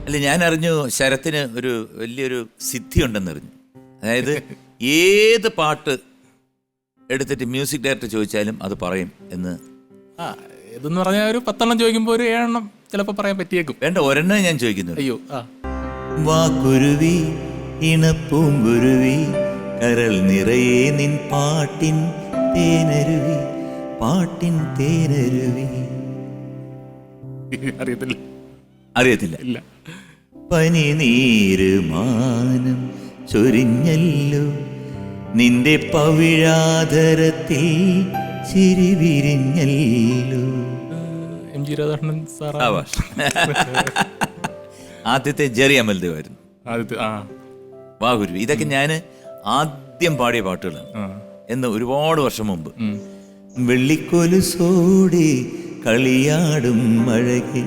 അല്ല, ഞാൻ അറിഞ്ഞു ശരത്തിന് ഒരു വലിയൊരു സിദ്ധി ഉണ്ടെന്നറിഞ്ഞു. അതായത് ഏത് പാട്ട് എടുത്തിട്ട് മ്യൂസിക് ഡയറക്ടർ ചോദിച്ചാലും അത് പറയും എന്ന്. ഇതെന്ന് പറഞ്ഞാൽ ഒരു 10 ചോദിക്കുമ്പോൾ ഒരു 7 ചിലപ്പോൾ പറയാൻ പറ്റിയേക്കും. വേണ്ട, ഒരെണ്ണം ഞാൻ ചോദിക്കുന്നു. അയ്യോ, വാക്കുരുവി ഇണപ്പൂങ്കുരുവി കരൾ നിറയെ നിൻ പാട്ടിൻ തേനരുവി, പാട്ടിൻ തേനരുവി. അറിയത്തില്ല. ഇല്ല. പനി നീര് മാനം ചൊരിഞ്ഞല്ലോ നിന്റെ പവിഴാധരത്തിൽ ചിരി വിരിഞ്ഞല്ലോ. MG Radhakrishnan sir. ആദ്യത്തെ ജെറി അമൽദേവായിരുന്നു. വാഗുരുവി. ഇതൊക്കെ ഞാൻ ആദ്യം പാടിയ പാട്ടുകളാണ് എന്ന് ഒരുപാട് വർഷം മുമ്പ്. വെള്ളിക്കൊലുസോടെ കളിയാടും അഴകി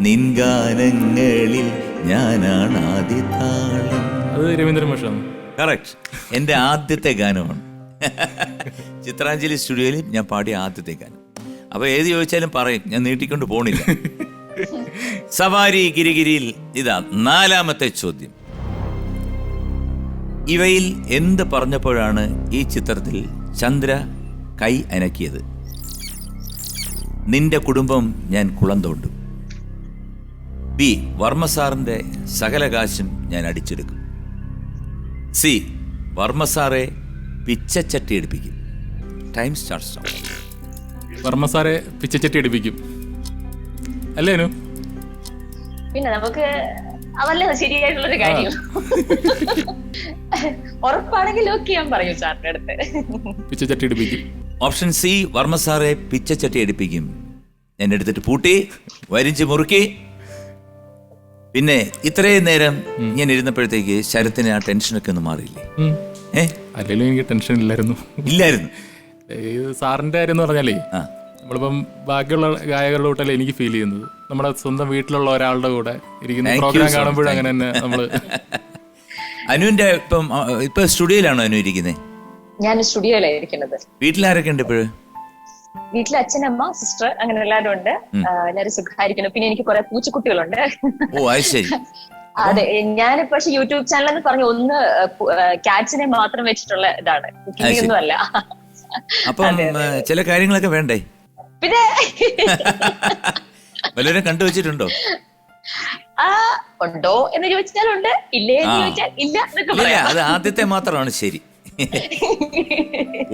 നിൻ ഗാനങ്ങളിൽ ഞാനാണ് ആദ്യ താളം. അത് രവീന്ദ്രൻ മാഷാണ്. കറക്റ്റ്. എൻ്റെ ആദ്യത്തെ ഗാനമാണ്. ചിത്രാഞ്ജലി സ്റ്റുഡിയോയിൽ ഞാൻ പാടിയ ആദ്യത്തെ ഗാനം. അപ്പൊ ഏത് ചോദിച്ചാലും പറയും, ഞാൻ നീട്ടിക്കൊണ്ട് പോണില്ല. സവാരി ഗിരിഗിരിയിൽ ഇതാ 4ാമത്തെ ചോദ്യം. ഇവയിൽ എന്ത് പറഞ്ഞപ്പോഴാണ് ഈ ചിത്രത്തിൽ ചന്ദ്ര കൈ അനക്കിയത്? നിന്റെ കുടുംബം ഞാൻ കുളം തോണ്ടും. ബി, വർമ്മ സാറിന്റെ സകല കാശും ഞാൻ അടിച്ചെടുക്കും. സി, വർമ്മ സാറെ പിച്ചച്ചട്ടി എടുപ്പിക്കും. Time starts. വർമ്മ സാറെ പിച്ചച്ചട്ടി എടുപ്പിക്കും അല്ലേനു? പിന്നെ നമുക്ക് അതല്ലേ ശരിയായിട്ടുള്ളൊരു കാര്യം. ഉറപ്പാണെങ്കിൽ ഓക്കെ ഞാൻ പറയൂ സാറിന്റെ അടുത്ത്. പിച്ചച്ചട്ടി എടുപ്പിക്കും. ഓപ്ഷൻ സി, വർമ്മ സാറെ പിച്ചച്ചട്ടി എടുപ്പിക്കും. എന്നെ എടുത്തിട്ട് പൂട്ടി വരിഞ്ച് മുറുക്കി. പിന്നെ ഇത്രയും നേരം ഞാൻ ഇരുന്നപ്പോഴത്തേക്ക് ശരത്തിന് ആ ടെൻഷനൊക്കെ ഒന്ന് മാറിയില്ലേ? അല്ലെങ്കിലും എനിക്ക് ടെൻഷൻ ഇല്ലായിരുന്നു. സാറിന്റെ കാര്യം എന്ന് പറഞ്ഞാലേ, നമ്മളിപ്പം ബാക്കിയുള്ള ഗായകരുടെ കൂട്ടല്ലേ എനിക്ക് ഫീൽ ചെയ്യുന്നത്. നമ്മുടെ സ്വന്തം വീട്ടിലുള്ള ഒരാളുടെ കൂടെ ഇരിക്കുന്ന പ്രോഗ്രാം കാണുമ്പോഴും അങ്ങനെ തന്നെ നമ്മള്. അനുവിന്റെ ഇപ്പൊ സ്റ്റുഡിയോയിലാണോ അനു ഇരിക്കുന്നത്? ഞാൻ സ്റ്റുഡിയോയിലാണ് ഇരിക്കുന്നത്. വീട്ടിലാരൊക്കെ ഉണ്ട് ഇപ്പോഴും? വീട്ടിൽ അച്ഛനമ്മ സിസ്റ്റർ അങ്ങനെ എല്ലാവരും ഉണ്ട്. എല്ലാവരും സുഖമായിരിക്കുന്നു. പിന്നെ എനിക്ക് കുറെ പൂച്ചക്കുട്ടികളുണ്ട്. ഓ, അത് ശരി. അതെ, ഞാൻ പക്ഷെ യൂട്യൂബ് ചാനൽ എന്ന് പറഞ്ഞ ഒന്ന് കാറ്റ്സിനെ മാത്രം വെച്ചിട്ടുള്ള ഇതാണ്, കുക്കിംഗ് ഒന്നും അല്ല. അപ്പം ചില കാര്യങ്ങളൊക്കെ വേണ്ടേ? പിന്നെ വല്ലവരും കണ്ടുവച്ചിട്ടുണ്ടോ? ഉണ്ടോ എന്ന് ചോദിച്ചാലുണ്ട്, ഇല്ലേ എന്ന് ചോദിച്ചാൽ ഇല്ല എന്നൊക്കെ പറയാം. അത് ആദ്യത്തെ മാത്രമാണ് ശരി.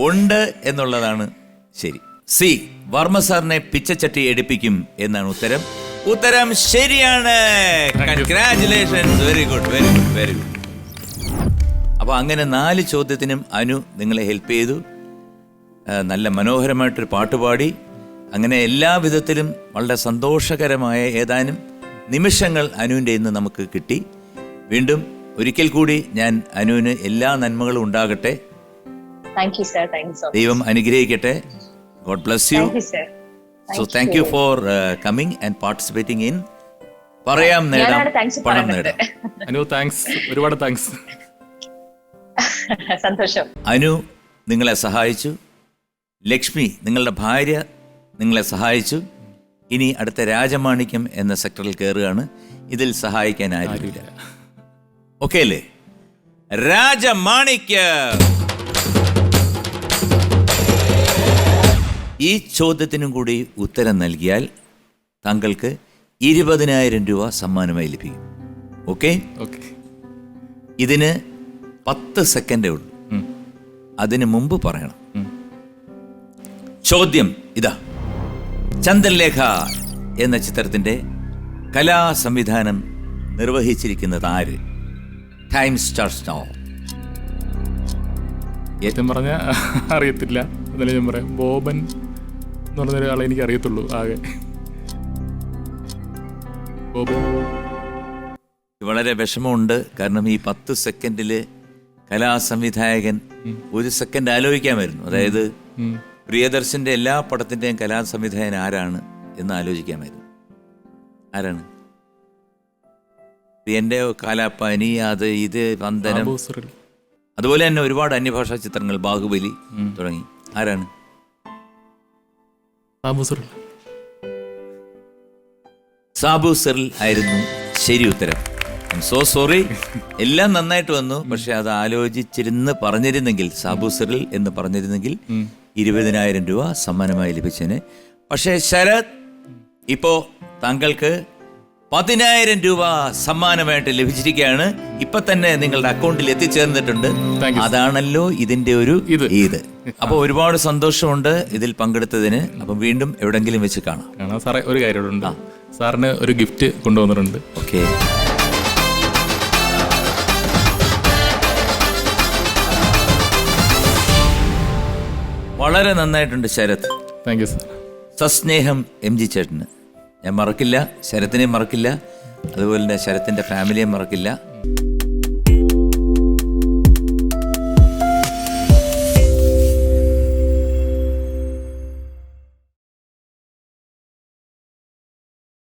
ഉണ്ട് എന്നുള്ളതാണ് ശരി. സി, വർമ്മ സാറിനെ പിച്ചച്ചട്ടി എടുപ്പിക്കും എന്നാണ് ഉത്തരം. ഉത്തരം ശരിയാണ്. Congratulations. Very good, very good, very good. അപ്പൊ അങ്ങനെ 4 ചോദ്യത്തിനും അനു നിങ്ങളെ ഹെൽപ്പ് ചെയ്തു. നല്ല മനോഹരമായിട്ടൊരു പാട്ടുപാടി. അങ്ങനെ എല്ലാ വിധത്തിലും വളരെ സന്തോഷകരമായ ഏതാനും നിമിഷങ്ങൾ അനുവിൻ്റെ ഇന്ന് നമുക്ക് കിട്ടി. വീണ്ടും ഒരിക്കൽ കൂടി ഞാൻ അനുവിന് എല്ലാ നന്മകളും ഉണ്ടാകട്ടെ. ദൈവം അനുഗ്രഹിക്കട്ടെ. God bless you. So thank you for coming and participating in പറയാം നേടാം പണം നേടാം. അനു താങ്ക്സ്, ഒരുപാട് താങ്ക്സ്. സന്തോഷം. അനു നിങ്ങളെ സഹായിച്ചു. ലക്ഷ്മി നിങ്ങളുടെ ഭാര്യ നിങ്ങളെ സഹായിച്ചു. ഇനി അടുത്ത രാജമാണിക്യം എന്ന സെക്ടറിൽ കയറുകയാണ്. ഇതിൽ സഹായിക്കാൻ ആരുമില്ല. ഓക്കെ അല്ലേ? രാജമാണിക്യം. ഈ ചോദ്യത്തിനും കൂടി ഉത്തരം നൽകിയാൽ താങ്കൾക്ക് 20,000 രൂപ സമ്മാനമായി ലഭിക്കും. ഓക്കെ? ഇതിന് 10 സെക്കൻഡേ ഉള്ളൂ. അതിന് മുമ്പ് പറയണം. ചോദ്യം ഇതാ. ചന്ദ്രലേഖ എന്ന ചിത്രത്തിന്റെ കലാ സംവിധാനം നിർവഹിച്ചിരിക്കുന്നത് ആര്? Time starts now. ഏറ്റവും പറഞ്ഞ അറിയത്തില്ല. അതല്ലേ ഞാൻ പറയാം. ബോബൻ എന്ന് പറഞ്ഞൊരാളെ എനിക്ക് അറിയത്തുള്ളൂ ആകെ. വളരെ വിഷമമുണ്ട്. കാരണം ഈ 10 സെക്കൻഡില് കലാസംവിധായകൻ 1 സെക്കൻഡ് ആലോചിക്കാമായിരുന്നു. അതായത് പ്രിയദർശന്റെ എല്ലാ പടത്തിന്റെയും കലാസംവിധായകൻ ആരാണ് എന്ന് ആലോചിക്കാമായിരുന്നു. ആരാണ്? പ്രിയന്റെ കാലാപ്പാനി, അത് ഇത് വന്ദനം, അതുപോലെ തന്നെ ഒരുപാട് അന്യഭാഷാ ചിത്രങ്ങൾ, ബാഹുബലി തുടങ്ങി. ആരാണ്? സാബു സിറിൽ ആയിരുന്നു ശരി ഉത്തരം. So sorry. എല്ലാം നന്നായിട്ട് വന്നു. പക്ഷെ അത് ആലോചിച്ചിരുന്ന് പറഞ്ഞിരുന്നെങ്കിൽ, സാബു സിറിൽ എന്ന് പറഞ്ഞിരുന്നെങ്കിൽ 20,000 രൂപ സമ്മാനമായി ലഭിച്ചതിന്. പക്ഷേ ശരത്, ഇപ്പോ താങ്കൾക്ക് 10,000 രൂപ സമ്മാനമായിട്ട് ലഭിച്ചിരിക്കുകയാണ്. ഇപ്പൊ തന്നെ നിങ്ങളുടെ അക്കൗണ്ടിൽ എത്തിച്ചേർന്നിട്ടുണ്ട്. അതാണല്ലോ ഇതിന്റെ ഒരു ഇത്. അപ്പൊ ഒരുപാട് സന്തോഷമുണ്ട് ഇതിൽ പങ്കെടുത്തതിന്. അപ്പൊ വീണ്ടും എവിടെങ്കിലും വെച്ച് കാണാം. സാറേ, ഒരു കാര്യമുണ്ട്. സാറിന് ഒരു ഗിഫ്റ്റ് കൊണ്ടുവന്നിട്ടുണ്ട്. ഓക്കെ. വളരെ നന്നായിട്ടുണ്ട് ശരത്. Thank you sir. സസ്നേഹം MG ചേട്ടന് ഞാൻ മറക്കില്ല, ശരത്തിനെ മറക്കില്ല, അതുപോലെ തന്നെ ശരത്തിന്റെ ഫാമിലിയെ മറക്കില്ല.